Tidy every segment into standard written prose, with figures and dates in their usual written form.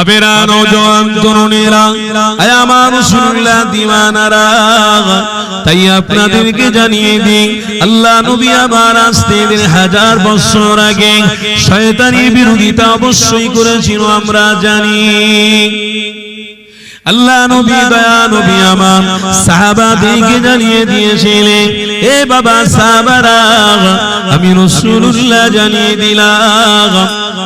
বাবেরা নওজোয়ান তরুণেরা আয় আমার রাসূলুল্লাহ দিওয়ানারা তাই আপনাদেরকে জানিয়ে দিই আল্লাহ নবী আমার আসতে 1000 বছর আগে শয়তানি বিরোধিতা অবশ্যই করেছিল আমরা জানি আল্লাহ নবী দয়া নবী আমার সাহাবাদেরকে জানিয়ে দিয়েছিলেন এ বাবা সাহাবারা আমি রাসূলুল্লাহ জানিয়ে দিলাম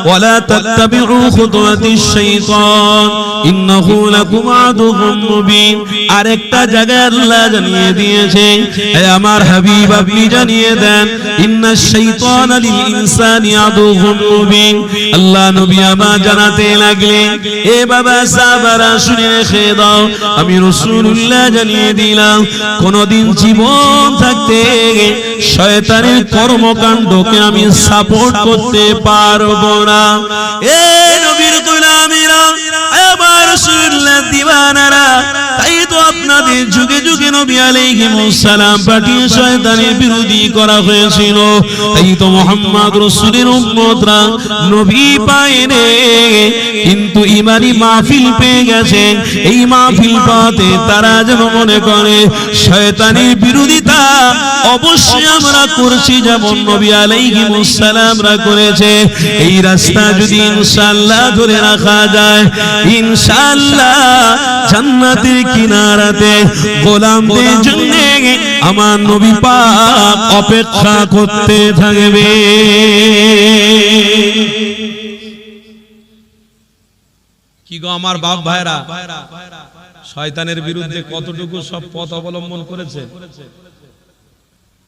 ওয়ালা তাত্তাবিউ খুতুওয়াতিশ শাইতান ইন্নাহু লাকুম আদুউম মুবিন আরেকটা জায়গায় আল্লাহ জানিয়ে দিয়েছেন হে আমার হাবিব আপনি জানিয়ে দেন ইন্নাশ শাইতানা লিল ইনসানি আদুউম মুবিন আল্লাহ নবী আমার জানাতে লাগলেন এ বাবা সাহাবারা শুনে রেখে দাও আমি রাসূলুল্লাহ জানিয়ে দিলাম কোনদিন জীবন থাকতে শয়তানের কর্মকাণ্ডকে আমি সাপোর্ট করতে পারবো না এ নবীর গোলামেরা আমার রাসূলুল্লাহ দিওয়ানারা তাই তো আপনাদের যুগে যুগে নবী আলাইহিস সালাম পাঠিয়ে শয়তানের বিরোধী করা হয়েছিল তাই তো মুহাম্মদ রাসূলের উম্মতরা নবী পায়নি কিন্তু ঈমানি মাহফিল পেয়ে গেছে এই মাহফিল পাতে তারা যেন মনে করে শয়তানের বিরোধিতা অবশ্যই আমরা করছি যেমন নবী আলাইহিস সালামরা করেছে এই রাস্তা যদি ইনশাআল্লাহ ধরে রাখা যায় ইনশাআল্লাহ জান্নাতের কিনারাতে গোলামদের জন্য আমার নবী পাক অপেক্ষা করতে থাকবে কি গো আমার বাপ ভাইরা শয়তানের বিরুদ্ধে কতটুকু সব পথ অবলম্বন করেছে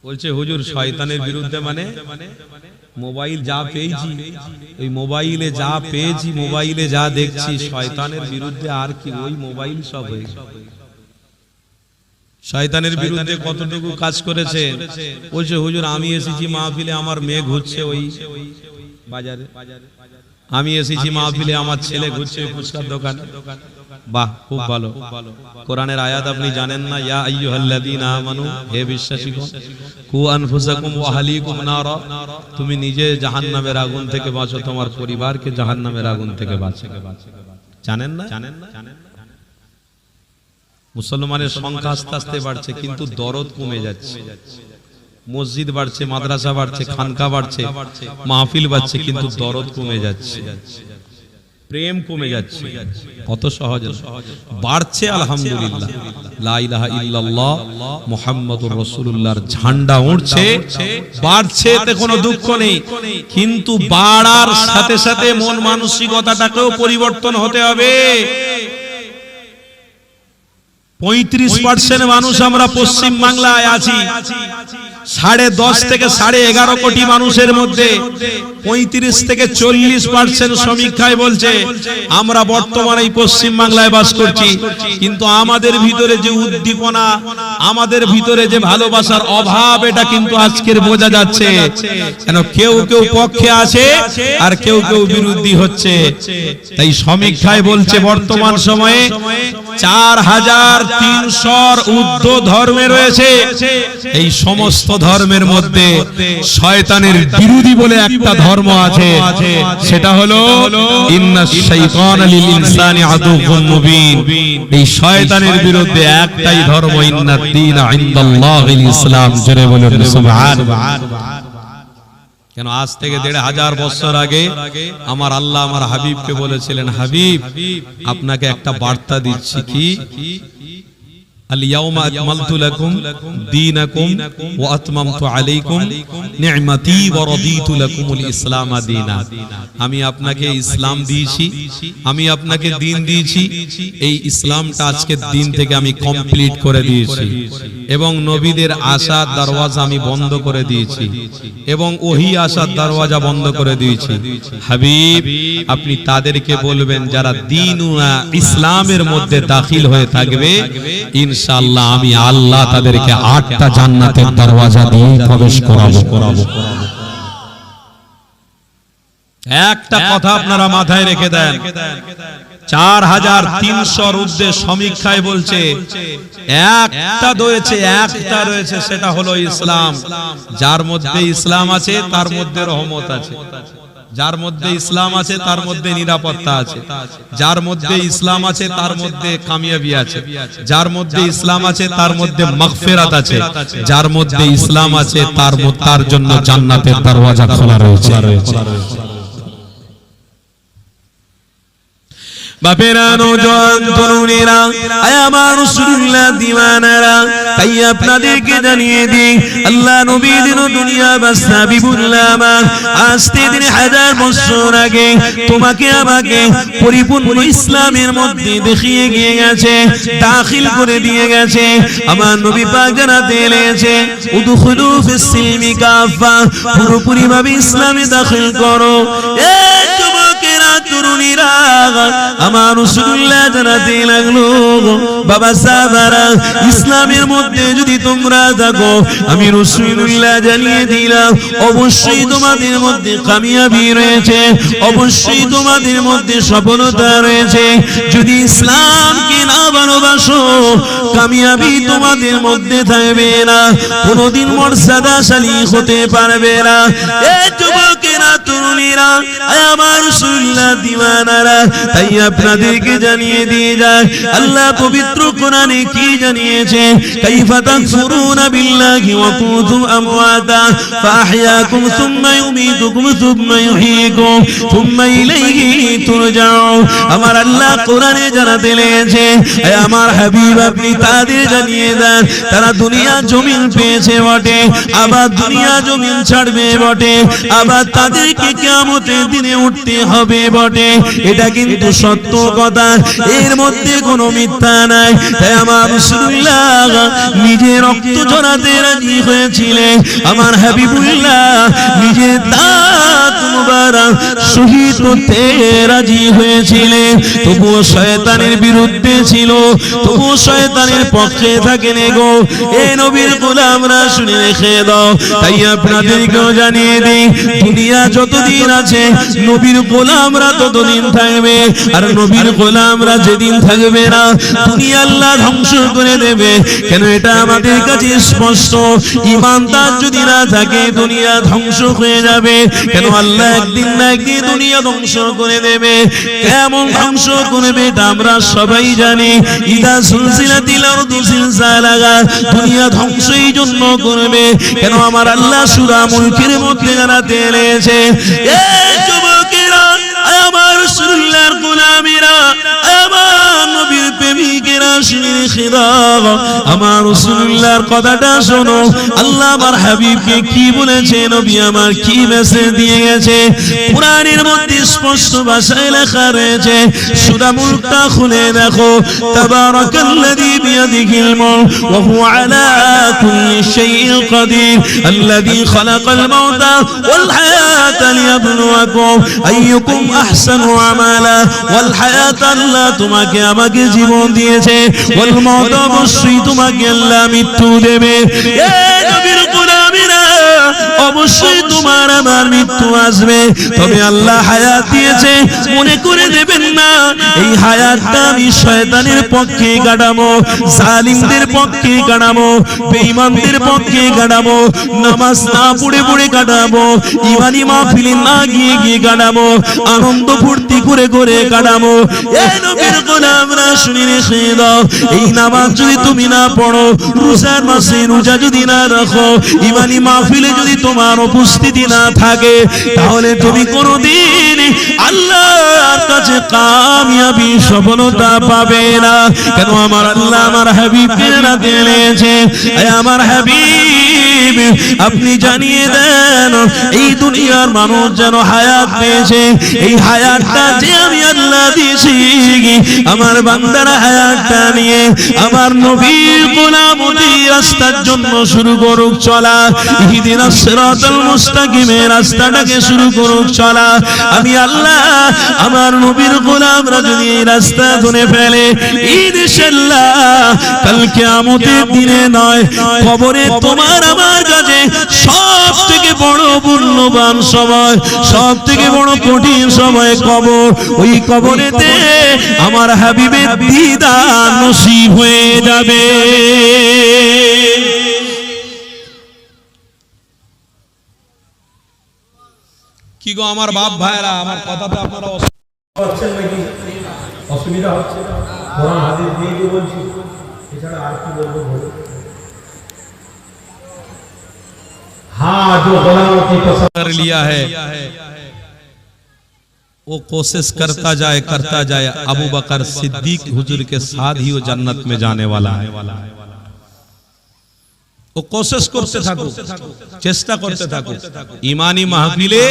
বলছে হুজুর শয়তানের বিরুদ্ধে মানে মোবাইল যা পেয়েছি ওই মোবাইলে যা পেয়েছি মোবাইলে যা দেখছি শয়তানের বিরুদ্ধে আর কি ওই মোবাইল সব হয়েছে শয়তানের বিরুদ্ধে কতটুকু কাজ করেছে বলছে হুজুর আমি এসেছি মাহফিলে আমার মেয়ে ঘুরছে ওই বাজারে আমি এসেছি মাহফিলে আমার ছেলে ঘুরছে ফুচকার দোকানে বাহ খুব ভালো কোরআনের আয়াত আপনি জানেন না ইয়া আইয়ুহাল্লাযীনা আমানু হে বিশ্বাসীগণ কু আনফুসাকুম ওয়া আহলিকুম নারা তুমি নিজে জাহান্নামের আগুন থেকে বাঁচো তোমার পরিবারকে জাহান্নামের আগুন থেকে বাঁচো জানেন না মুসলমানের সংখ্যা আস্তে আস্তে বাড়ছে কিন্তু দরদ কমে যাচ্ছে মসজিদ বাড়ছে মাদ্রাসা বাড়ছে খানকা বাড়ছে মাহফিল বাড়ছে কিন্তু দরদ কমে যাচ্ছে প্রেম কমে যাচ্ছে কত সহজ বাড়ছে আলহামদুলিল্লাহ লা ইলাহা ইল্লাল্লাহ মুহাম্মাদুর রাসূলুল্লাহর ঝান্ডা উঠছে বাড়ছে এতে কোনো দুঃখ নেই কিন্তু বাড়ার সাথে সাথে মন মানসিকতাটাকেও পরিবর্তন হতে হবে 35% মানুষ আমরা পশ্চিম বাংলায় আছি 10.5 থেকে 11.5 কোটি মানুষের মধ্যে 35 থেকে 40% সমীক্ষায় বলছে আমরা বর্তমানে পশ্চিম বাংলায় বাস করছি কিন্তু আমাদের ভিতরে যে উদ্দীপনা আমাদের ভিতরে যে ভালোবাসার অভাব এটা কিন্তু আজকের বোঝা যাচ্ছে কেন কেউ কেউ পক্ষে আছে আর কেউ কেউ বিরোধী হচ্ছে তাই সমীক্ষায় বলছে বর্তমান সময়ে 4300 ঊর্ধ্ব ধর্মে রয়েছে এই সমস্ত ধর্মের মধ্যে শয়তানের বিরোধী বলে একটা ধর্ম আছে সেটা হলো ইন্নাশ শাইতানা লিল ইনসানি আদুউম মুবিন এই শয়তানের বিরুদ্ধে একটাই ধর্ম ইন্নাদ দীনা ইনদাল্লাহিল ইসলাম জোরে বলুন সুবহানাল্লাহ কেন আজ থেকে 1500 বছর আগে আমার আল্লাহ আমার হাবিবকে বলেছিলেন হাবিব আপনাকে একটা বার্তা দিচ্ছি কি اليوم أكملت لكم دينكم وأتممت عليكم نعمتي ورضيت لكم الإسلام دينا আমি আপনাকে ইসলাম দিয়েছি আমি আপনাকে দিন দিয়েছি এই ইসলামটা আজকের দিন থেকে আমি কমপ্লিট করে দিয়েছি এবং নবীদের আসার দরওয়াজা আমি বন্ধ করে দিয়েছি এবং ওহী আসার দরওয়াজা বন্ধ করে দিয়েছি হাবিব আপনি তাদেরকে বলবেন যারা দ্বীনুনা ইসলামের মধ্যে দাখিল হয়ে থাকবে ইনশাআল্লাহ আমি আল্লাহ তাদেরকে 8টা জান্নাতের দরওয়াজা দিয়ে প্রবেশ করাবো একটা কথা আপনারা মাথায় রেখে দেন 4300 ঊর্ধ্বে সমীক্ষায় বলছে একটা রয়েছে সেটা হলো ইসলাম যার মধ্যে ইসলাম আছে তার মধ্যে রহমত আছে যার মধ্যে ইসলাম আছে তার মধ্যে নিরাপত্তা আছে, যার মধ্যে ইসলাম আছে তার মধ্যে কামিয়াবি আছে, যার মধ্যে ইসলাম আছে তার মধ্যে মাগফিরাত আছে, যার মধ্যে ইসলাম আছে তার জন্য জান্নাতের দরওয়াজা খোলা রয়েছে। বাপেরা, নওজোয়ান তরুণেরা, আয় আমার রাসূলুল্লাহ দিওয়ানারা, তাই আপনাদেরকে জানিয়ে দিই, আল্লাহ নবী দিন দুনিয়া বাস হাবিবুল্লাহ আমার আজ থেকে 1000 বছর আগে তোমাকে আমাকে পরিপূর্ণ ইসলামের মধ্যে দেখিয়ে গিয়ে গেছে, দাখিল করে দিয়ে গেছে। আমার নবী পাক জানাতে এলেছে, উদখুলু ফিস সিলমি কাফা, পুরোপুরি ভাবে ইসলামে দাখিল করো। এই যুবকেরা, তরুণীরা, আমার রাসূলুল্লাহ জানাতে লাগলো, বাবা সাহাবারা, ইসলামের মধ্যে যদি তোমরা থাকো, আমি রাসূলুল্লাহ জানিয়ে দিলাম, অবশ্যই তোমাদের মধ্যে কামিয়াবি রয়েছে, অবশ্যই তোমাদের মধ্যে সফলতা রয়েছে। যদি ইসলামকে না ভালোবাসো, কামিয়াবি তোমাদের মধ্যে থাকবে না, কোনোদিন মর্যাদাশালী হতে পারবে না। এই যুবকেরা, তরুণীরা, আমার রাসূলুল্লাহ দিওয়ানারা, তাই আপনাদেরকে জানিয়ে দিয়ে যায়, আল্লাহ পবিত্র কোরআনে কি জানিয়েছে, কাইফা তাকফুরুনা বিল্লাহি ওয়া কুনতুম আমওয়াতা ফাআহইয়াকুম সুম্মা ইউমীতুকুম সুম্মা ইউহয়িকুম সুম্মা ইলাইহি তুরজাউন। আমার আল্লাহ কোরআনে জানাতে লেগেছে, আমার হাবিব আপনি তাদের জানিয়ে দেন, তারা দুনিয়া জমিন পেয়েছে বটে, আবার দুনিয়া জমিন ছাড়বে বটে, আবার তাদেরকে কিয়ামতের দিনে উঠতে হবে বটে। এটা কিন্তু সত্য কথা, এর মধ্যে কোনো মিথ্যা নাই। তাই আমার রাসূলুল্লাহ নিজে রক্ত ঝরাতে রাজি হয়েছিলেন, আমার হাবিবুল্লাহ নিজে দাঁত মুবারক শহীদ হতে রাজি হয়েছিলেন। তবুও শয়তানের বিরুদ্ধে ছিল, তবুও শয়তানের পক্ষে থাকেন গো। এ নবীর গোলামরা শুনে রেখে দাও, তাই আপনাদেরকেও জানিয়ে দিই, দুনিয়া যতদিন আছে নবীর গোলামরা ততদিন থাকবে, আর নবীর গোলামরা যেদিন থাকবে না, দুনিয়া আল্লাহ ধ্বংস করে দেবে। কেন? এটা আমাদের কাছে স্পষ্ট। ঈমানদার যদি না থাকে, দুনিয়া ধ্বংস হয়ে যাবে। কেন? আল্লাহ একদিন না একদিন দুনিয়া ধ্বংস করে দেবে। কেমন ধ্বংস করবে এটা আমরা সবাই জানি। ইদা সুলসিলাতিল আরদু জিলজালাহা, দুনিয়া ধ্বংসই জন্য করবে। কেন? আমার আল্লাহ সূরা মুলকের মধ্যে জানাতে এসেছে, এই যুবকেরা, আমার রাসূলুল্লাহর গোলামেরা, আমার নবীর প্রেমিকেরা, শুনে রেখে দাও, আমার রাসূলুল্লাহর কথাটা শোনো। আল্লাহ আমার হাবিবকে কি বলেছে, নবী আমার কি মেসেজ দিয়ে গেছে, কোরআনের মধ্যে স্পষ্ট ভাষায় লেখা রয়েছে। সূরা মুলকটা খুলে দেখো, তাবারাকাল্লাযী বিয়াদিহিল মুলক ওয়া হুয়া আলা কুল্লি শাইইন কাদির আল্লাযী খালাকাল মাউতা ওয়াল হায়াতা লিয়াবলুয়াকুম আইয়ুকুম আহসানু আমালা। ওয়াল হায়াত, আল্লাহ তোমাকে আমাকে জীবন দিয়েছে, ওয়াল মাউত, অবশ্যই তোমাকে আল্লাহ মৃত্যু দেবে। এই নবীর গোলামেরা, অবশ্যই তোমার আমার মৃত্যু আসবে, তবে আল্লাহ হায়াত দিয়েছে, মনে করে দেবেন না এই হায়াতটা আমি শয়তানের পক্ষে কাটাবো, জালিমদের পক্ষে কাটাবো, বেঈমানদের পক্ষে কাটাবো, নামাজ না পড়ে পড়ে কাটাবো, ইমানি মাহফিলে না গিয়ে গিয়ে কাটাবো, আনন্দ ফুর্তি করে করে কাটাবো। এই নবীর গোলামরা শুনে রেখে দাও, এই নামাজ যদি তুমি না পড়ো, রোজার মাসে রোজা যদি না রাখো, ইমানি মাহফিলে যদি তোমার উপস্থিতি না থাকে, তাহলে তুমি কোনোদিন আল্লাহর কাছে কামিয়াবি সফলতা পাবে না। কেন? আমার আল্লাহ আমার হাবিবকে না দিয়েছে, আমার হাবিব আপনি জানিয়ে দেন, এই দুনিয়ার মানুষ যেন হায়াত পেয়েছে, এই হায়াতটা যে আমি আল্লাহ দিয়েছি, আমার বান্দারা হায়াতটা নিয়ে আমার নবীর গোলামতি রাস্তার জন্য শুরু করুক চলা, ইহদিনাস সিরাতাল মুস্তাকিমের রাস্তাটাকে শুরু করুক চলা। আমি আল্লাহ আমার নবীর গোলামরা যদি এই রাস্তা ধরে ফেলে, ইনশাআল্লাহ কাল কিয়ামতের দিনে নয়, কবরে তোমার আমার কাছে সব থেকে বড় মূল্যবান সময়, সব থেকে বড় কঠিন সময় কবর। ওই কবরেতে আমার হাবিবের দিদার নসিব হয়ে যাবে। কি গো আমার বাপ ভাইরা, আমার কথাতে আপনারা হচ্ছেন নাকি? অসুবিধা হচ্ছে? কোরআন হাদিস দিয়ে যে বলছি, এছাড়া আর কি বলবো বলো? हाँ जो गुलामों की पसंद कर लिया है वो कोशिश करता जाए अबू बकर सिद्दीक हुजूर के साथ ही वो जन्नत में जाने वाला है। वो कोशिश করতে থাকো, চেষ্টা করতে থাকো। ঈমানি মাহফিলে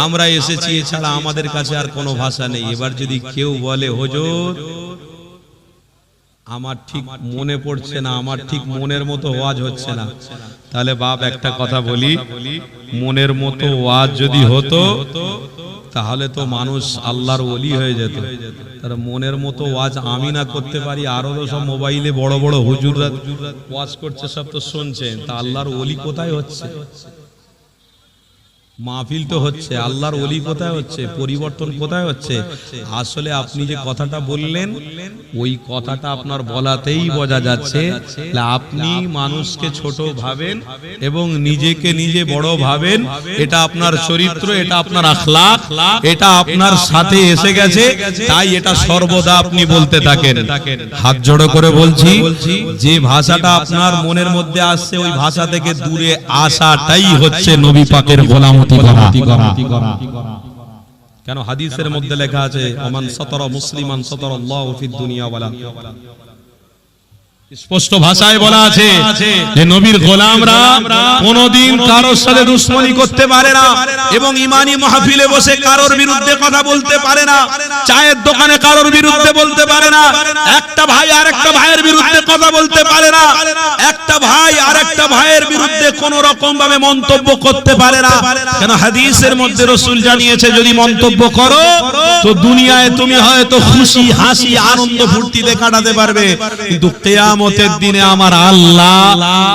আমরা এসেছি, এছাড়া আমাদের কাছে আর কোনো ভাষা নেই। এবার যদি কেউ বলে হুজুর আমার ঠিক মনে পড়ছে না, আমার ঠিক মনের মতো ওয়াজ হচ্ছে না, তাহলে বাপ একটা কথা বলি, মনের মতো ওয়াজ যদি হতো তাহলে তো মানুষ আল্লাহর ওলি হয়ে যেত। তার মনের মতো ওয়াজ আমি না করতে পারি, আরো তো সব মোবাইলে বড় বড় হুজুররা ওয়াজ করছে, সব তো শুনছেন, তা আল্লাহর ওলি কোথায় হচ্ছে? মাহফিল তো হচ্ছে, আল্লাহর ওলি কোথায় হচ্ছে? পরিবর্তন কোথায় হচ্ছে? আসলে আপনি যে কথাটা বললেন ওই কথাটা আপনার বলাতেই বোঝা যাচ্ছে আপনি মানুষকে ছোট ভাবেন এবং নিজেকে নিজে বড় ভাবেন। এটা আপনার চরিত্র, এটা আপনার আখলাক, এটা আপনার সাথে এসে গেছে, তাই এটা সর্বদা আপনি বলতে থাকেন। হাত জোড়ো করে বলছি, যে ভাষাটা আপনার মনের মধ্যে আসছে ওই ভাষা থেকে দূরে আসাটাই হচ্ছে নবী পাকের গোলামতি করা। কেন হাদিসের মধ্যে লেখা আছে ওমান সাতারা মুসলিমান সাতারাল্লাহু ফিদ দুনিয়া ওয়াল আখিরাহ, স্পষ্ট ভাষায় বলা আছে যে নবীর গোলামরা কোনদিন কারোর সাথে দুশমনি করতে পারে না এবং ঈমানি মাহফিলে বসে কারোর বিরুদ্ধে কথা বলতে পারে না, চায়ের দোকানে কারোর বিরুদ্ধে বলতে পারে না, একটা ভাই আরেকটা ভাইয়ের বিরুদ্ধে কথা বলতে পারে না, একটা ভাই আরেকটা ভাইয়ের বিরুদ্ধে কোন রকম ভাবে মন্তব্য করতে পারে না। কেন হাদিসের মধ্যে রাসূল জানিয়েছে যদি মন্তব্য করো তো দুনিয়ায় তুমি হয়তো খুশি হাসি আনন্দ ফুর্তিতে কাটাতে পারবে, কিন্তু কিয়ামতের দিনে আমার আল্লাহ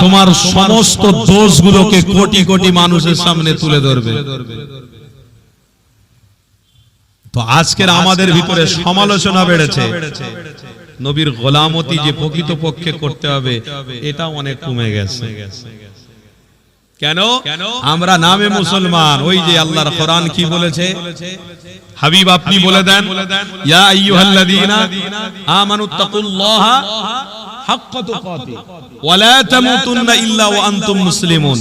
তোমার সমস্ত দোষগুলোকে কোটি কোটি মানুষের সামনে তুলে ধরবে। তো আজকের আমাদের ভিতরে সমালোচনা বেড়েছে, নবীর গোলামতি যে প্রকৃতপক্ষে করতে হবে এটা অনেক কমে গেছে। কেন? আমরা নামে মুসলমান, ওই যে আল্লাহর কোরআন কি বলেছে, হাবিব আপনি বলে দেন ইয়া আইয়ুহাল্লাযীনা আমানুত্তাকুল্লাহা হাক্কা তুকাতি ওয়া লা তামুতুন্না ইল্লা ওয়া আনতুম মুসলিমুন।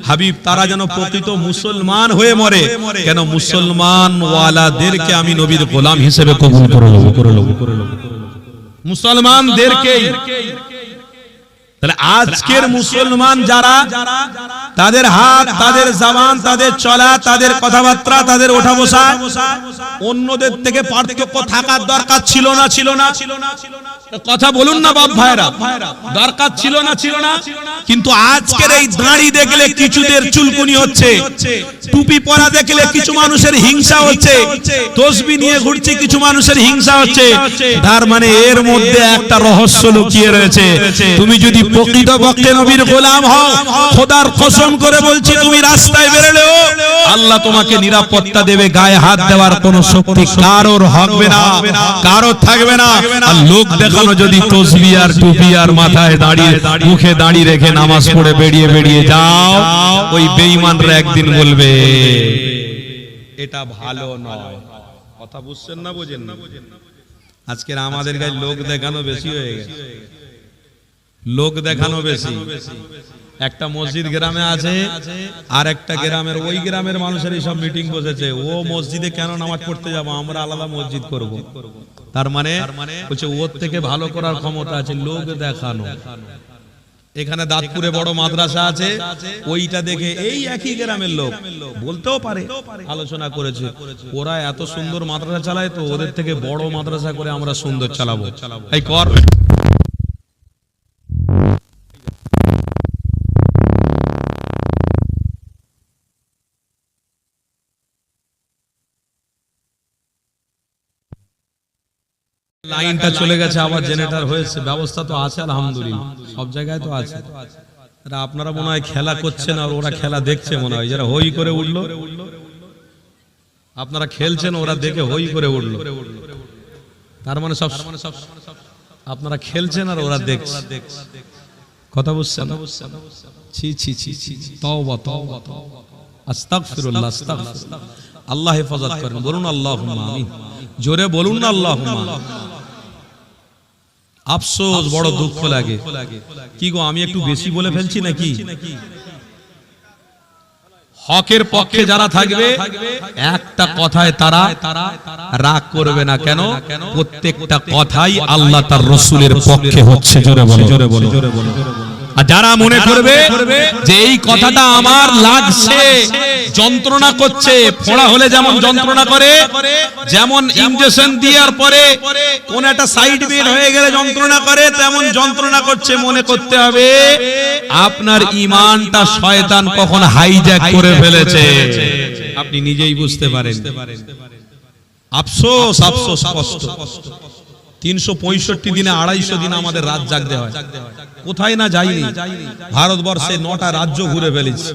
হাবিব তারা যেন প্রকৃত মুসলমান হয়ে মরে। কেন? মুসলমান ওয়ালাদেরকে আমি নবীর গোলাম হিসেবে কবুল করে লব। মুসলমানদেরকে, তাহলে আজকের মুসলমান যারা, তাদের হাত, তাদের জবান, তাদের চলা, তাদের কথাবার্তা, তাদের ওঠা বসা অন্যদের থেকে পার্থক্য থাকার দরকার ছিল না? কথা বলুন না বাপ ভাইরা, দরকার ছিল না? কিন্তু আজকের এই দাড়ি দেখলে কিছুদের চুলকুনি হচ্ছে, টুপি পরা দেখলে কিছু মানুষের হিংসা হচ্ছে, তসবিহ নিয়ে ঘুরছে কিছু মানুষের হিংসা হচ্ছে। তার মানে এর মধ্যে একটা রহস্য লুকিয়ে রয়েছে। তুমি যদি প্রকৃতপক্ষে নবীর গোলাম হও, খোদার কসম করে বলছি তুমি রাস্তায় বেরোলেও আল্লাহ তোমাকে নিরাপত্তা দেবে, গায়ে হাত দেওয়ার কোনো শক্তি কারোর হবে না, কারোর থাকবে না। আর লোক দেখানো যদি তসবিহ আর টুপি আর মাথায় দাঁড়িয়ে মুখে দাঁড়িয়ে রেখে নামাজ পড়ে বেরিয়ে যাও, ওই বেঈমানরা একদিন বলবে এটা ভালো নয়। কথা বুঝছেন না? বোঝেন না? আজকের আমাদের গায়ে লোক দেখানো বেশি হয়ে গেছে, লোক দেখানো বেশি। একটা মসজিদ গ্রামে আছে, আর একটা গ্রামের, ওই গ্রামের মানুষেরই সব মিটিং বসেছে, ও মসজিদে কেন নামাজ পড়তে যাবো, আমরা আলাদা মসজিদ করব। তার মানে হচ্ছে ওর থেকে ভালো করার ক্ষমতা আছে, লোক দেখানো। এখানে দাঁতপুরে বড় মাদ্রাসা আছে, ওইটা দেখে এই একই গ্রামের লোক বলতেও পারে, আলোচনা করেছে ওরা এত সুন্দর মাদ্রাসা চালায়, তো ওদের থেকে বড় মাদ্রাসা করে আমরা সুন্দর চালাবো, এই কর। লাইনটা চলে গেছে, আবার জেনারেটর হয়েছে, ব্যবস্থা তো আছে আলহামদুলিল্লাহ, সব জায়গায় তো আছে। আপনারা মনে হয় খেলা করছেন আর ওরা খেলা দেখছে, মনে হয় যারা হই করে উঠলো, আপনারা খেলছেন ওরা দেখে হই করে উঠলো। তার মানে সব আপনারা খেলছেন আর ওরা দেখছে। কথা বুঝছেন? ছি ছি ছি ছি, তওবা তওবা তওবা। আস্তাগফিরুল্লাহ, আস্তাগফিরুল্লাহ। আল্লাহ হেফাজত করেন, বলুন আল্লাহুম্মা আমিন। জোরে বলুন না আল্লাহুম্মা। আফসোস, বড় দুঃখ লাগে। কি গো, আমি একটু বেশি বলে ফেলছি নাকি? হকের পক্ষে যারা থাকবে একটা কথায় তারা রাগ করবে না। কেন? প্রত্যেকটা কথাই আল্লাহ তার রাসূলের পক্ষে হচ্ছে। জোরে বলো, জোরে বলো। আর যারা মনে করবে যে এই কথাটা আমার লাগছে, যন্ত্রণা করছে, ফোড়া হলে যেমন যন্ত্রণা করে, যেমন ইনজেকশন দেওয়ার পরে কোন একটা সাইড বের হয়ে গেলে যন্ত্রণা করে, তেমন যন্ত্রণা করছে, মনে করতে হবে আপনার ঈমানটা শয়তান কখন হাইজ্যাক করে ফেলেছে, আপনি নিজেই বুঝতে পারেন। আফসোস, আফসোস, কষ্ট। 365 দিনে 250 দিন আমাদের রাত জাগতে হয়। কোথায় না যাইনি, ভারতবর্ষে 9টা রাজ্য ঘুরে ফেলেছি,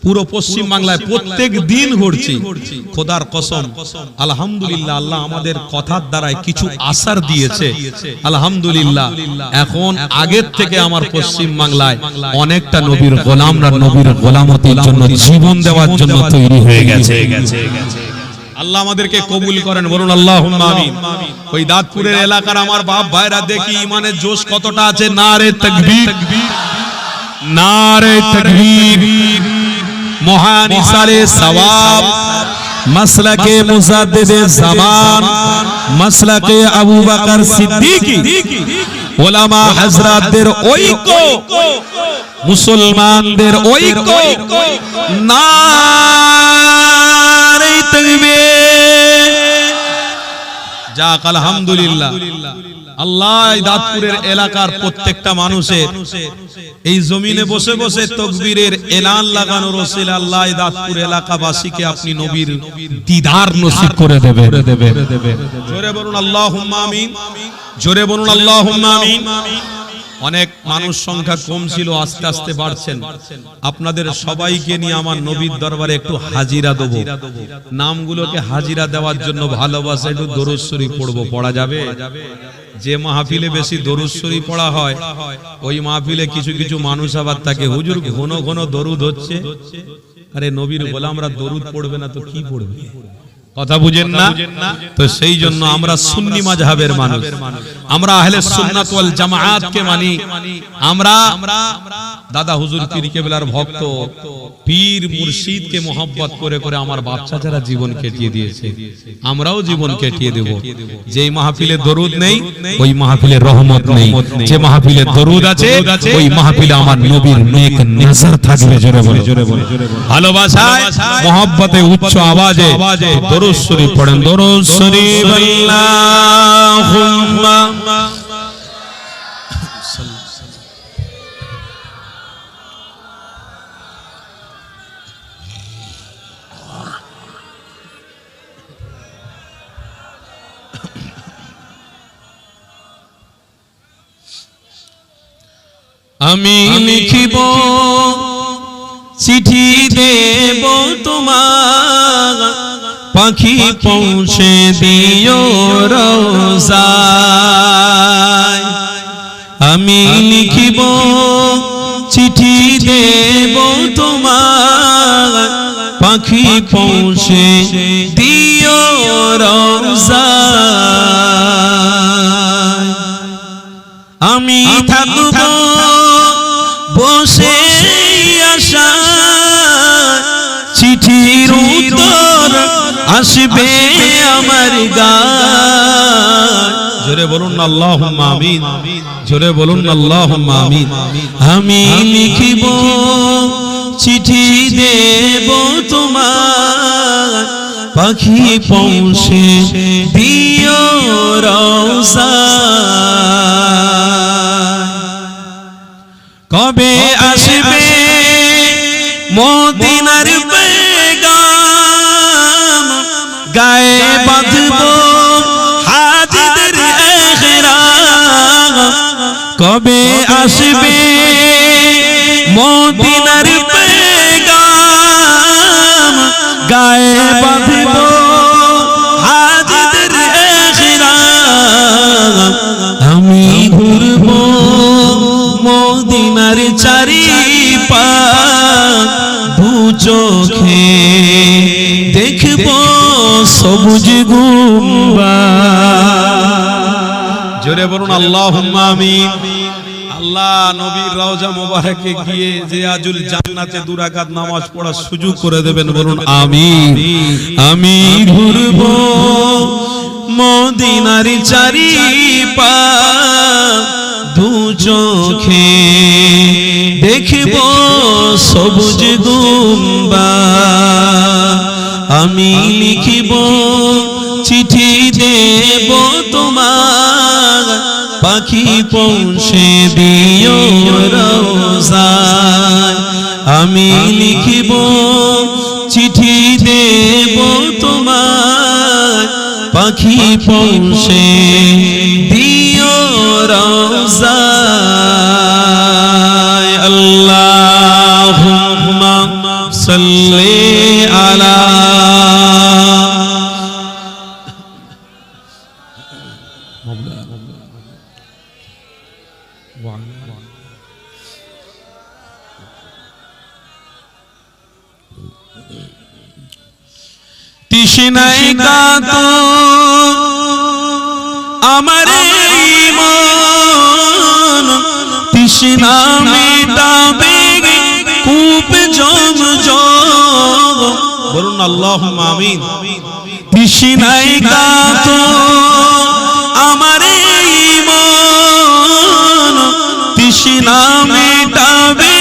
পুরো পশ্চিম বাংলায় প্রত্যেক দিন ঘুরছি। খোদার কসম, আলহামদুলিল্লাহ, আল্লাহ আমাদের কথার দ্বারায় কিছু আসার দিয়েছে, আলহামদুলিল্লাহ। এখন আগের থেকে আমার পশ্চিম বাংলায় অনেকটা নবীর গোলামরা নবীর গোলামতির জন্য জীবন দেওয়ার জন্য তৈরি হয়ে গেছে। আল্লাহ আমাদেরকে কবুল করেন, বলুন আল্লাহুম্মা আমিন। ওই দাঁতপুরের এলাকার আমার বাপ ভাইরা দেখি ইমানের জোশ কতটা আছে। নারে তাকবীর, নারে তাকবীর। মহান ইসারে সওয়াব, মাসলাকে মুজাদ্দিদে জামান, মাসলাকে আবু বকর সিদ্দিকী, উলামা হযরতদের ঐক্য, মুসলমানদের ঐক্য। নারে তাকবীর। যাক, আলহামদুলিল্লাহ। আল্লাহ দাঁতপুরের এলাকার প্রত্যেকটা মানুষের এই জমিনে বসে বসে তাকবীরের এলান লাগানোর ওসিলা আল্লাহ দাঁতপুর এলাকাবাসীকে আপনি নবীর দিদার নসিব করে দেবে। জোরে বলুন আল্লাহুম্মা আমিন, জোরে বলুন আল্লাহুম্মা আমিন। অনেক মানুষ সংখ্যা কম ছিল, আস্তে আস্তে বাড়ছেন। আপনাদের সবাইকে নিয়ে আমার নবীর দরবারে একটু হাজিরা দেব। নামগুলোকে হাজিরা দেওয়ার জন্য ভালোবাসা, একটু দরুদ শরীফ পড়বো। পড়া যাবে? যে মাহফিলে বেশি দরুদ শরীফ পড়া হয়, ওই মাহফিলে কিছু কিছু মানুষ আবার থাকে, হুজুর ঘন ঘন দরুদ হচ্ছে। আরে নবীর গোলামরা দরুদ পড়বে না তো কি পড়বে? কথা বুঝেন না? তো সেই জন্য আমরা সুন্নি মাযহাবের মানুষ, আমরা আহলে সুন্নাত ওয়াল জামাআত কে মানি। আমরা দাদা হুজুর পীর কেবলার ভক্ত, পীর মুর্শিদ কে মোহাব্বত করে করে আমার বাপ চাচারা জীবন কেটিয়ে দিয়েছে, আমরাও জীবন কেটিয়ে দেব। যেই মাহফিলে দরুদ নেই ওই মাহফিলে রহমত নেই, যে মাহফিলে দরুদ আছে ওই মাহফিলে আমার নবীর নেক নজর থাকবে। জোরে বলে, জোরে বলে। ভালোবাসায় মোহাব্বতে উচ্চ আওয়াজে দরুদ শরীফ পড়েন। দরুদ শরীফ আল্লাহুম্মা আমি লিখিব চিঠি দেব তোমার, পাখি পৌঁছে দিও রোজায়। আমি লিখিব চিঠি দেব তোমার, পাখি পৌঁছে দিও রোজায়। আমি থাকব বসে আশা, চিঠির উত্তর আসবে আমার গায়। জোরে বলুন না আল্লাহুম্মা আমিন, জোরে বলুন না আল্লাহুম্মা আমিন। আমি লিখিব চিঠি দেব তোমার, পাখি পৌঁছে দিও রোজায়। কবে আসবে মদিনার পেগাম, গায়ে বাঁধব হাজিদের ইহরাম। কবে আসবে মদিনার পেগাম, গায়ে বাঁধব হাজিদের ইহরাম। আমি ঘুরব মদিনার চারিপাশ, দু চোখে দেখব সবুজ গুম্বাদ। জোরে বলুন আল্লাহুম্মা আমিন। আল্লাহ নবীর রওজা মোবারকে গিয়ে যে আজুল জান্নাতে 2 রাকাত নামাজ পড়ার সুযোগ করে দেবেন, বলুন আমিন। আমি ঘুরব মদিনার চারিপাশ, দু চোখে দেখব সবুজ গুম্বাদ। আমি লিখিব চিঠি দেব তোমার, পাখি পৌঁছে দিও রওজায়। আমি লিখিব চিঠি দেব তোমার, পাখি পৌঁছে দিও রওজায়। আল্লাহুম্মা সাল্লি আলা তৃষ্ণায় কাঁদো আমার মন, তৃষ্ণা মেটাবে কূপ জমজম, বলুন আল্লাহুম্মা আমিন। তৃষ্ণায় কাঁদো আমার মন, তৃষ্ণা মেটাবে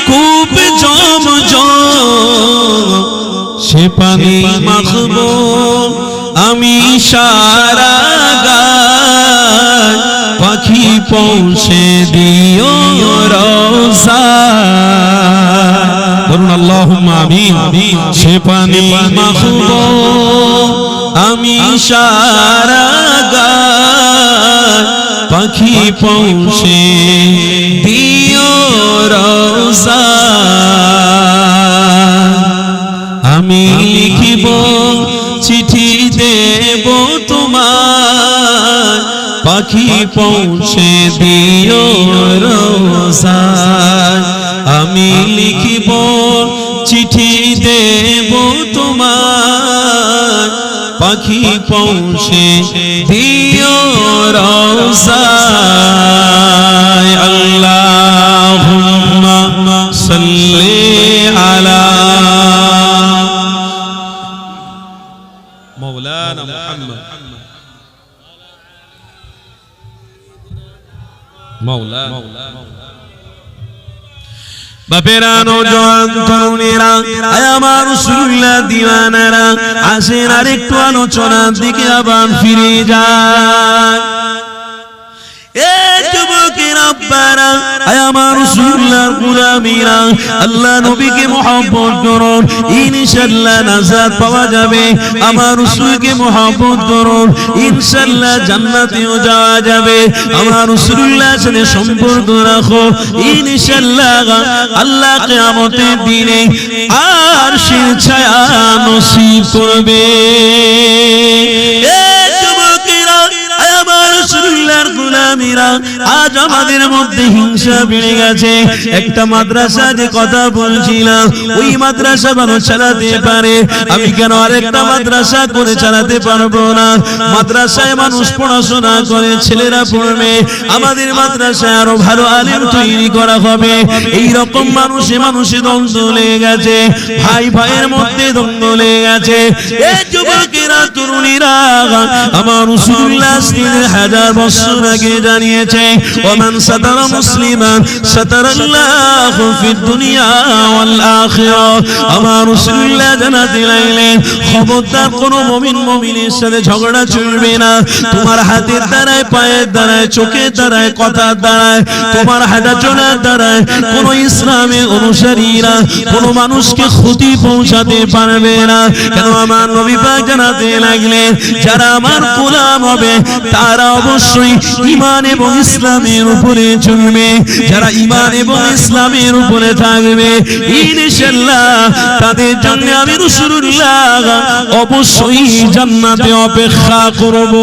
কূপ জমজম, সে পানি মাখবো আমি সারা গায়, পাখি পৌঁছে দিও রওজায়, বলুন আল্লাহুম্মা আমিন। সে পানি মাখবো আমি সারা গায়, পাখি পৌঁছে দিও রওজায়। আমি লিখিব চিঠি দেব তোমার, পাখি পৌঁছে দিও রওজায়। আমি লিখিব চিঠি দেব তোমার, পাখি পৌঁছে দিও রওজায়। আল্লাহুম্মা সাল্লি আলা مولانا محمد مولانا বাপেরা নওজোয়ান তরুণেরা, আমার রাসূলুল্লাহ দিওয়ানারা, আসেন আর একটু আলোচনার দিকে আবার ফিরে যায়। এ যুবকেরা আব্বারা, আমার রাসূলুল্লাহর গোলামীরা, আল্লাহ নবীকে মহব্বত করুন, ইনশাআল্লাহ নাজাত পাওয়া যাবে। আমার রাসূলকে মহব্বত করুন, ইনশাআল্লাহ জান্নাতেও যাওয়া যাবে। আমার রাসূলুল্লাহর সাথে সম্পর্ক রাখো, ইনশাআল্লাহ আল্লাহ কিয়ামতের দিনে আরশের ছায়া নসিব করবে। আজ আমাদের মধ্যে হিংসা বেড়ে গেছে। একটা মাদ্রাসা যে কথা বলছিলাম, ওই মাদ্রাসা ভালো চালাতে পারে, আমি কেন আরেকটা মাদ্রাসা করে চালাতে পারবো না? মাদ্রাসায় মানুষ পড়াশোনা করে, ছেলেরা পড়বে, আমাদের মাদ্রাসায় আরো ভালো আলেম তৈরি করা হবে। এই রকম মানুষে মানুষে দ্বন্দ্ব লেগে গেছে, ভাই ভাইয়ের মধ্যে দ্বন্দ্ব লেগে গেছে। এই যুবকেরা তরুণীরা, আমার রাসূলুল্লাহ 3000 বছর আগে জানিয়েছে, ওমান সাতারা মুসলিমান সাতারাল্লাহু ফিদ দুনিয়া ওয়াল আখিরাহ। আমার রাসূলুল্লাহ জানাতে লাগলেন, খবরদার কোন মুমিন মুমিনের সাথে ঝগড়া চলবে না। তোমার হাতের দ্বারায়, পায়ের দ্বারায়, চোখের দ্বারায়, কথার দ্বারায়, তোমার হাঁটা চলার দ্বারায় কোন ইসলামের অনুসারীরা কোন মানুষকে ক্ষতি পৌঁছাতে পারবে না। কেন আমার নবী পাক জানাতে লাগলেন, যারা আমার গোলাম হবে তারা অবশ্যই ঈমান এবং ইসলামের উপরে চলবে। যারা ঈমান এবং ইসলামের উপরে থাকবে, ইনশাআল্লাহ তাদের জন্য আমি রাসূলুল্লাহ অবশ্যই জান্নাতে অপেক্ষা করব।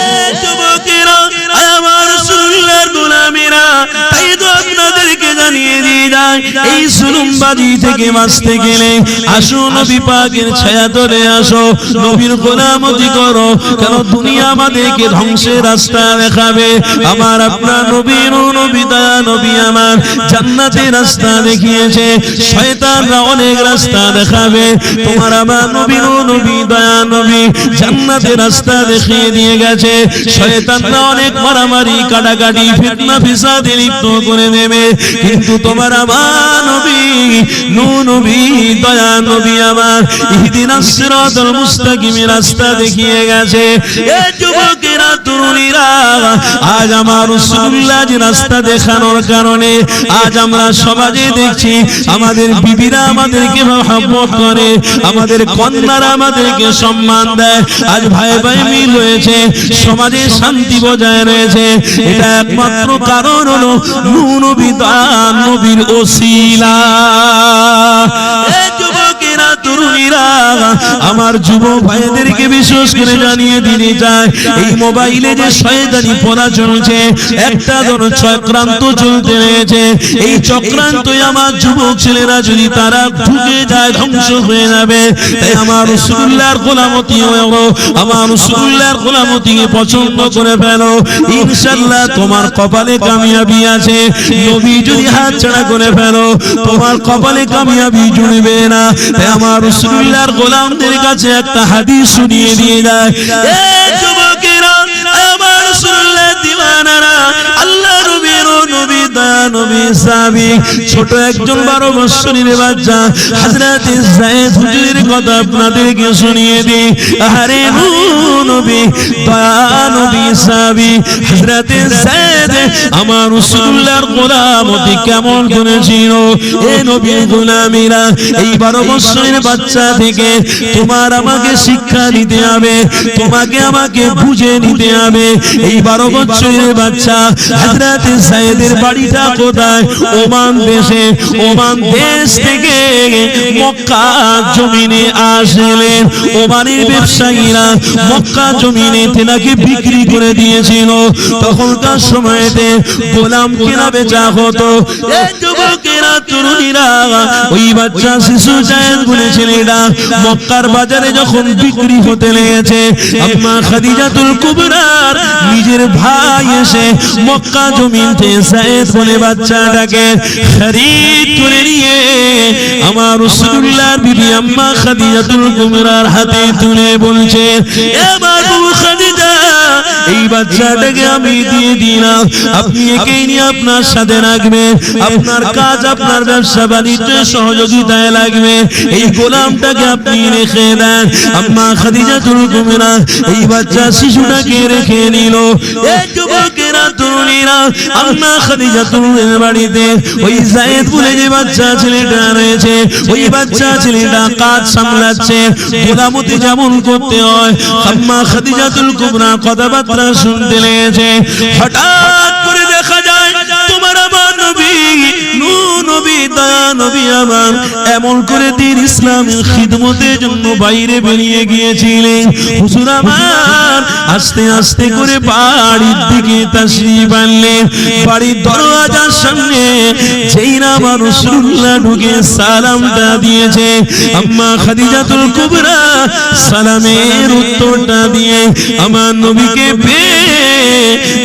এই যুবকেরা, আমার রাসূলুল্লাহর গোলামেরা, তাই তো আপনাদেরকে জানিয়ে দিয়ে যায়, এই জুলুম বাজি থেকে বাঁচতে গেলে আসো নবী পাকের ছায়া তলে আসো, নবীর গোলামতি করো, কেন দুনিয়া আমাদেরকে ধ্বংসের রাস্তা দেখাবে। আমার আপনার নবীর নবী দয়া নবী আমার জান্নাতের রাস্তা দেখিয়েছে, শয়তানরা অনেক রাস্তা দেখাবে, তোমার আমার নবীর নবী দয়া নবী জান্নাতের রাস্তা দেখিয়ে দিয়ে গেছে। শয়তানরা অনেক মারামারি কাটাকাটি ফিতনা ফিসাদে লিপ্ত করে দেবে, কিন্তু তোমার আমার নবী নবী দয়া নবী আমার ইহদিনাস সিরাতাল মুস্তাকিমের রাস্তা দেখিয়ে গেছে। এ যুবকেরা তরুণীরা, আজ আমার রাসূলুল্লাহ যে রাস্তা দেখানোর কারণে আজ আমরা সমাজে দেখছি আমাদের বিবিরা আমাদেরকে মহব্বত করে, আমাদের কন্যারা আমাদেরকে সম্মান দেয়, আজ ভাই ভাই মিল হয়েছে, সমাজে শান্তি বজায় রয়েছে। এটা একমাত্র কারণ হলো নবী দয়া নবীর ওসিলা। এ যুবকেরা তরুণীরা, আমার যুব ভাইদেরকে বিশেষ করে জানিয়ে দিতে চাই, এই মোবাইলে যে শয়তানি পড়া চলছে, একটা ধরো চক্রান্ত চলতে রয়েছে, এই চক্রান্তে আমার যুবক ছেলেরা যদি তারা ঢুকে যায় ধ্বংস হয়ে যাবে। তাই আমার রাসূলুল্লাহর গোলামতি হও, আমার রাসূলুল্লাহর গোলামতিকে পছন্দ করে ফেলো, ইনশাআল্লাহ তোমার কপালে কামিয়াবি আছে। নবী যদি হাত ছাড়া করে ফেলো তোমার কপালে কামিয়াবি জুড়বে না। তাই আমার রাসূলুল্লাহর গোলামদের কাছে একটা হাদিস শুনিয়ে দিয়ে যায়, এ যুবকেরা আমার রাসূলুল্লাহ দিওয়ানারা, আল্লাহ নবীর নবী দয়া নবী সাহাবী ছোট একজন 12 বছরের বাচ্চা হযরত যায়েদ হুজুরের কথা আপনাদেরকে শুনিয়ে দিই। আরে নবী দয়া নবী সাহাবী হযরত যায়েদ আমার রাসূলুল্লাহর গোলামতি কেমন করেছিল। এ নবীর গোলামীরা, এই 12 বছরের বাচ্চা থেকে তোমার আমাকে শিক্ষা নিতে হবে, তোমাকে আমাকে বুঝে নিতে হবে। এই 12 বছরের বাচ্চা হযরত যায়েদের বাড়িটা কোথায়? ওমান দেশে। ওমান দেশ থেকে মক্কা জমিনে আসলেন। ওমানের ব্যবসায়ীরা মক্কা জমিনে তেনাকে বিক্রি করে দিয়েছিল। তখনকার সময়তে গোলাম কেনা বেচা হতো। এই যুবকেরা তরুণীরা, ওই বাচ্চা শিশু জায়েদ বলে ছেলেটা মক্কার বাজারে যখন বিক্রি হতে লেগেছে, আম্মা খাদিজাতুল কুবরার নিজের ভাই এসে মক্কা জমিনতে যায়েদ বলে বাচ্চাটাকে খরিদ করে নিয়ে আমার রাসূলুল্লাহর বিবি আম্মা খাদিজাতুল কুবরার হাতে তুলে বলছে, এ আমার বউ খাদিজা, এই বাচ্চাটাকে আমি দিয়ে দিলাম, আপনি একে নিয়ে আপনার সাথে রাখবেন, আপনার কাজ আপনার ব্যবসা বাণিজ্য সহযোগিতায় লাগবে, এই গোলামটাকে আপনি রেখে দেন। আম্মা খাদিজাতুল কুবরা এই বাচ্চা শিশুটাকে রেখে নিল। এই যুবকেরা তরুণীরা, আম্মা খাদিজাতুল বাড়িতে ওই যায়েদ বলে যে বাচ্চা ছেলেটা রয়েছে, ওই বাচ্চা ছেলেটা কাজ সামলাচ্ছে, গোলামতি যেমন করতে হয়। আম্মা খাদিজাতুল কুবরা কথাবার্তা শুনতে লেগেছে। হঠাৎ করে দেখা যায় তোমার আমার নবী নবী দয়া নবী আমার এমন করে দিন ইসলামের খিদমতের জন্য বাইরে বেরিয়ে গিয়েছিলেন। হুজুর আমার আস্তে আস্তে করে বাড়ির দিকে তাশরীফ আনলেন। বাড়ির দরওয়াজার সামনে যেই না আমার রাসূলুল্লাহ ঢুকে সালামটা দিয়েছে, আম্মা খাদিজাতুল কুবরা সালামের উত্তরটা দিয়ে আমার নবীকে পেয়ে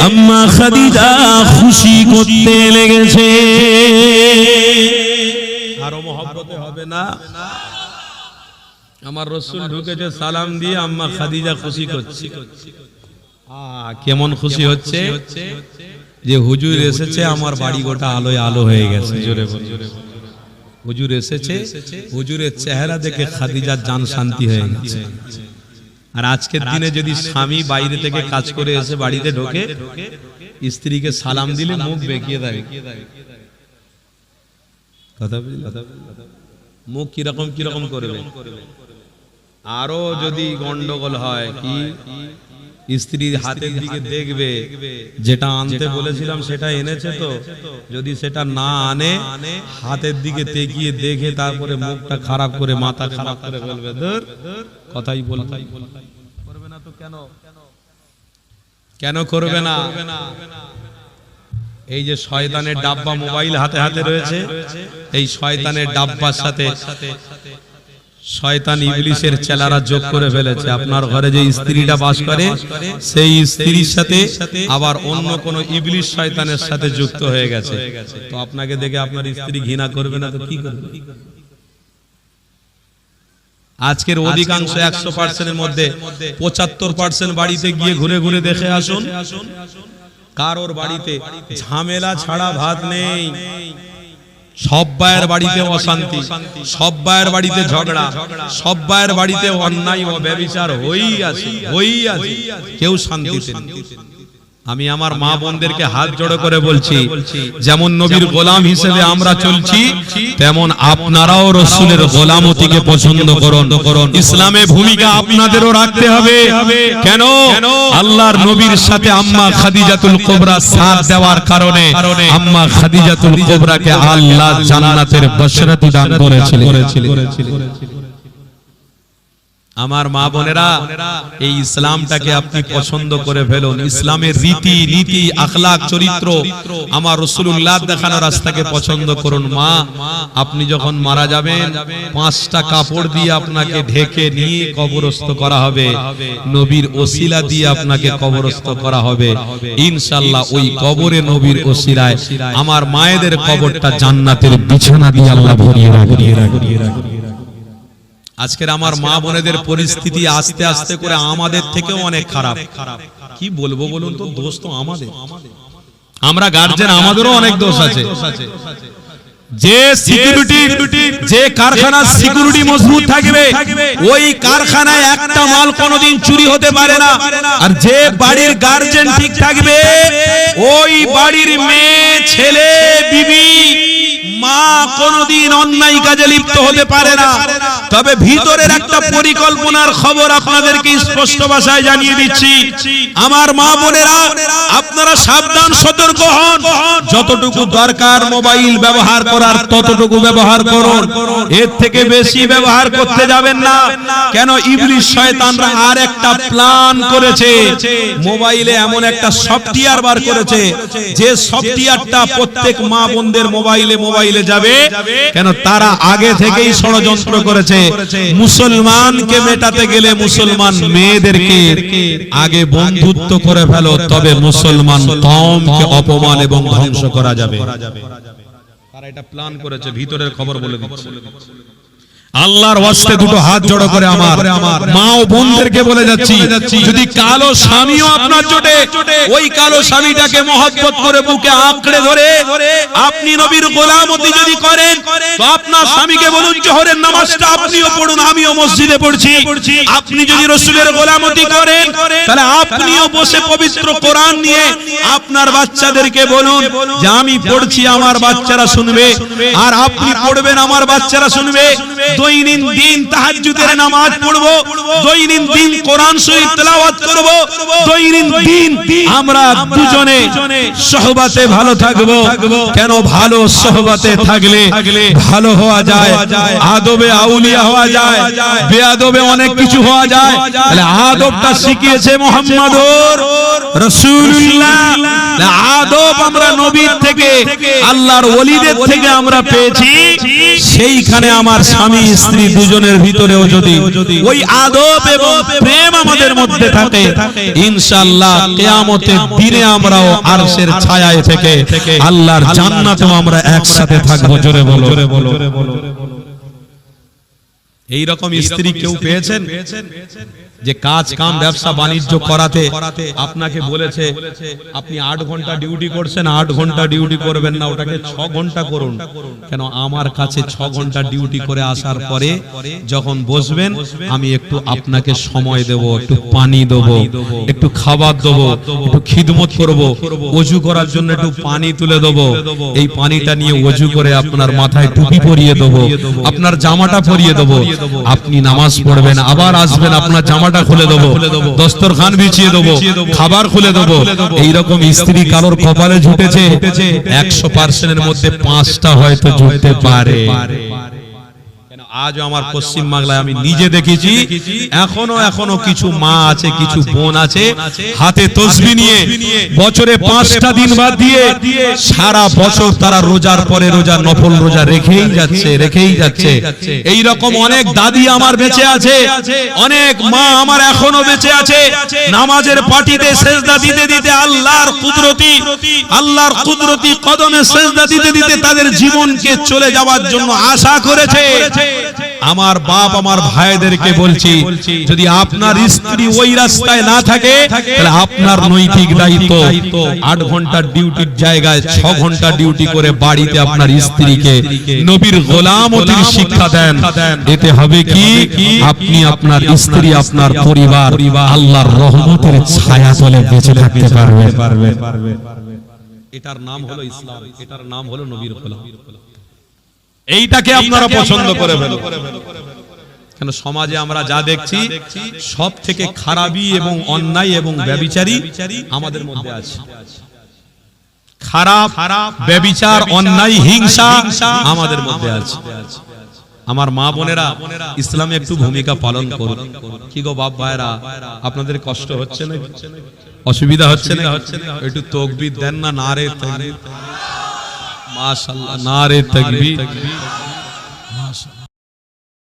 আম্মা খাদিজা খুশি করতে লেগেছে। আরো মহব্বতে হবে না? আমার রাসূল ঢুকেছে সালাম দিয়ে, আম্মা খাদিজা খুশি করছে। কেমন খুশি হচ্ছে যে হুজুর এসেছে, আমার বাড়ি গোটা আলোয় আলো হয়ে গেছে। জোরে বল, হুজুর এসেছে, হুজুরের চেহারা দেখে খাদিজার জান শান্তি হয়ে গেছে। আর আজকের দিনে যদি স্বামী বাইরে থেকে কাজ করে এসে বাড়িতে ঢোকে, স্ত্রীকে সালাম দিলে মুখ বেঁকিয়ে দেয়। কথা বুঝলে? মুখ কিরকম কিরকম করবে। আরো যদি গন্ডগোল হয়, কি স্ত্রীর হাতের দিকে দেখবে, যেটা আনতে বলেছিলাম সেটা এনেছে তো, যদি সেটা না আনে হাতের দিকে তাকিয়ে দেখে তারপরে মুখটা খারাপ করে মাথা খারাপ করে বলবে, ধুর কথাই বলতে করবে না তো কেন করবে না? এই যে শয়তানের ডাব্বা মোবাইল হাতে হাতে রয়েছে, এই শয়তানের ডাব্বার সাথে শয়তান ইবলিসের চেলারা যোগ করে ফেলেছে। আপনার ঘরে যে স্ত্রীটা বাস করে সেই স্ত্রীর সাথে আবার অন্য কোন ইবলিস শয়তানের সাথে যুক্ত হয়ে গেছে। তো আপনাকে দেখে আপনার স্ত্রী ঘৃণা করবে না তো কি করবে? আজকের অধিকাংশ 100% এর মধ্যে 75% বাড়িতে গিয়ে ঘুরে ঘুরে দেখে আসুন, কারোর বাড়িতে ঝামেলা ছাড়া ভাত নেই। সব ভাইয়ের বাড়িতে অশান্তি, সব ভাইয়ের বাড়িতে ঝগড়া, সব ভাইয়ের বাড়িতে অন্যায় ও ব্যভিচার হয়েই আছে। কেউ শান্তিতে নেই। আমি আমার মা বোনদেরকে হাত জোড়ো করে বলছি, যেমন নবীর গোলাম হিসেবে আমরা চলছি, তেমন আপনারাও রাসূলের গোলামতিকে পছন্দ করুন। ইসলামে ভূমিকা আপনাদেরও রাখতে হবে। কেন? আল্লাহর নবীর সাথে আম্মা খাদিজাতুল কুবরা সাথ দেওয়ার কারণে আম্মা খাদিজাতুল কুবরাকে আল্লাহ জান্নাতের বশরতি দান করেছিলেন। আমার মা বোনেরা, এই ইসলামটাকে আপনি পছন্দ করে ফেলুন। ইসলামের রীতি নীতি আখলাক চরিত্র আমার রাসূলুল্লাহ দেখানো রাস্তাকে পছন্দ করুন। মা, আপনি যখন মারা যাবেন 5টা কাপড় দিয়ে আপনাকে ঢেকে নিয়ে কবরস্থ করা হবে, নবীর ওসিলা দিয়ে আপনাকে কবরস্থ করা হবে। ইনশাআল্লাহ ওই কবরে নবীর ওসিলায় আমার মায়েদের কবরটা জান্নাতের বিছানা দিয়ে আল্লাহ ভরিয়ে রাখবে। আজকের আমার মা বোনেদের পরিস্থিতি আস্তে আস্তে করে আমাদের থেকেও অনেক খারাপ। কি বলবো বলুন তো, দোষ তো আমাদের। আমরা গার্জেন, আমাদেরও অনেক দোষ আছে। যে সিকিউরিটি, যে কারখানার সিকিউরিটি মজবুত থাকবে, ওই কারখানায় একটা মাল কোনোদিন চুরি হতে পারে না। আর যে বাড়ির গার্জেন ঠিক থাকবে, ওই বাড়ির মেয়ে, ছেলে, বিবি, মা কোনদিন অন্যায় কাজে লিপ্ত হতে পারে না। তবে ভিতরের একটা পরিকল্পনার খবর আপনাদেরকে স্পষ্ট ভাষায় জানিয়ে দিচ্ছি। আমার মা বোনেরা, আপনারা সাবধান, সতর্ক হন। যতটুকু দরকার মোবাইল ব্যবহার করার ততটুকু ব্যবহার করুন, এর থেকে বেশি ব্যবহার করতে যাবেন না। কেন? ইবলিস শয়তানরা আর একটা প্ল্যান করেছে। মোবাইলে এমন একটা সফটওয়্যার বার করেছে, যে সফটওয়্যারটা প্রত্যেক মা বোনদের মোবাইলে যাবে। কেন? তারা আগে থেকেই ষড়যন্ত্র করেছে, মুসলমানকে মেটাতে গেলে মুসলমান মেয়েদেরকে আগে বন্ধুত্ব করে ফেলো, তবে মুসলমান কওমকে অপমান এবং ধ্বংস করা যাবে। তারা এটা প্ল্যান করেছে, ভিতরের খবর বলে দিচ্ছে। আল্লাহর ওয়াস্তে দুটো হাত জড়ো করে আমার মা ও বোনদেরকে বলে যাচ্ছি, যদি কালো স্বামীও আপনার জোটে, ওই কালো স্বামীটাকে মহব্বত করে বুকে আঁকড়ে ধরে আপনি নবীর গোলামতি যদি করেন, তো আপনার স্বামীকে বলুন জোহরের নামাজটা আপনিও পড়ুন, আমিও মসজিদে পড়ছি। আপনি যদি রাসূলের গোলামতি করেন, তাহলে আপনিও বসে পবিত্র কোরআন নিয়ে আপনার বাচ্চাদেরকে বলুন যে আমি পড়ছি, আমার বাচ্চারা শুনবে। আর আপনি পড়বেন, আমার বাচ্চারা শুনবে। দৈনন্দিন তাহাজ্জুদের নামাজ পড়ব, দৈনন্দিন কোরআন শরীফ তেলাওয়াত করব, দৈনন্দিন আমরা দুজনে সহবতে ভালো থাকব। কেন? ভালো সহবতে থাকলে ভালো হওয়া যায়, আদবে আউলিয়া হওয়া যায়, বেয়াদবে অনেক কিছু হওয়া যায়। তাহলে আদবটা শিখিয়েছে মুহাম্মদুর রাসূলুল্লাহ। আদব আমরা নবীর থেকে, আল্লাহর ওলিদের থেকে আমরা পেয়েছি। সেইখানে আমার স্বামী স্ত্রী দুজনের ভিতরেও যদি ওই আদব এবং প্রেম আমাদের মধ্যে থাকে, ইনশাআল্লাহ কিয়ামতের দিনে আমরাও আরশের ছায়ায় থেকে আল্লাহর জান্নাতেও আমরা একসাথে থাকবো। জোরে বলো। এই রকম স্ত্রী কেউ পেয়েছেন যে কাজ কাম ব্যবসা বাণিজ্য করাতে আপনাকে বলেছে আপনি 8 ঘন্টা ডিউটি করছেন, 8 ঘন্টা ডিউটি করবেন না, ওটাকে 6 ঘন্টা করুন। কেন? আমার কাছে 6 ঘন্টা ডিউটি করে আসার পরে যখন বসবেন, আমি একটু আপনাকে সময় দেব, একটু পানি দেব, একটু খাবার দেব, একটু খিদমত করব, ওযু করার জন্য একটু পানি তুলে দেব। এই পানিটা নিয়ে ওযু করে আপনার মাথায় টুপি পরিয়ে দেব, আপনার জামাটা পরিয়ে দেব। আপনি নামাজ পড়বেন, আবার আসবেন, আপনার জামাটা খুলে দেবো, দস্তরখান বিছিয়ে দেবো, খাবার খুলে দেবো। এইরকম স্ত্রী কারোর কপালে জুটেছে 100% এর মধ্যে 5টা হয়তো জুটতে পারে। আজ আমার পশ্চিম বাংলায় আমি নিজে দেখেছি এখনো কিছু মা আছে, কিছু বোন আছে, হাতে তসবিহ নিয়ে বছরে 5টা দিন বাদ দিয়ে সারা বছর তারা রোজার পরে রোজা, নফল রোজা রেখেই যাচ্ছে। এই রকম অনেক দাদি আমার বেঁচে আছে, অনেক মা আমার এখনো বেঁচে আছে। নামাজের পাটিতে সেজদা দিতে দিতে আল্লাহর কুদরতি কদমে সেজদা দিতে দিতে তাদের জীবনকে চলে যাওয়ার জন্য আশা করেছে। আমার বাপ, আমার ভাইদেরকে বলছি, যদি আপনার স্ত্রী ওই রাস্তায় না থাকে তাহলে আপনার নৈতিক দায়িত্ব 8 ঘন্টার ডিউটির জায়গায় 6 ঘন্টা ডিউটি করে বাড়িতে আপনার স্ত্রীকে নবীর গোলামতির শিক্ষা দেন। এতে হবে কি, আপনি, আপনার স্ত্রী, আপনার পরিবার আল্লাহর রহমতের ছায়াতলে বেঁচে থাকতে পারবে। এটার নাম হলো ইসলাম, এটার নাম হলো নবীর গোলাম। এইটাকে আপনারা পছন্দ করে ফেলো। কেন সমাজে আমরা যা দেখছি সব থেকে খারাপি এবং অন্যায় এবং ব্যভিচারী আমাদের মধ্যে আছে। খারাপ, ব্যভিচার, অন্যায়, হিংসা আমাদের মধ্যে আছে। আমার মা বোনেরা ইসলামে একটু ভূমিকা পালন করুন। কি গো বাপ ভাইরা, আপনাদের কষ্ট হচ্ছে না, অসুবিধা হচ্ছে না? একটু তাকবীর দেন না, নারে তাকবীর, মাশাআল্লাহ, নারে তাকবীর।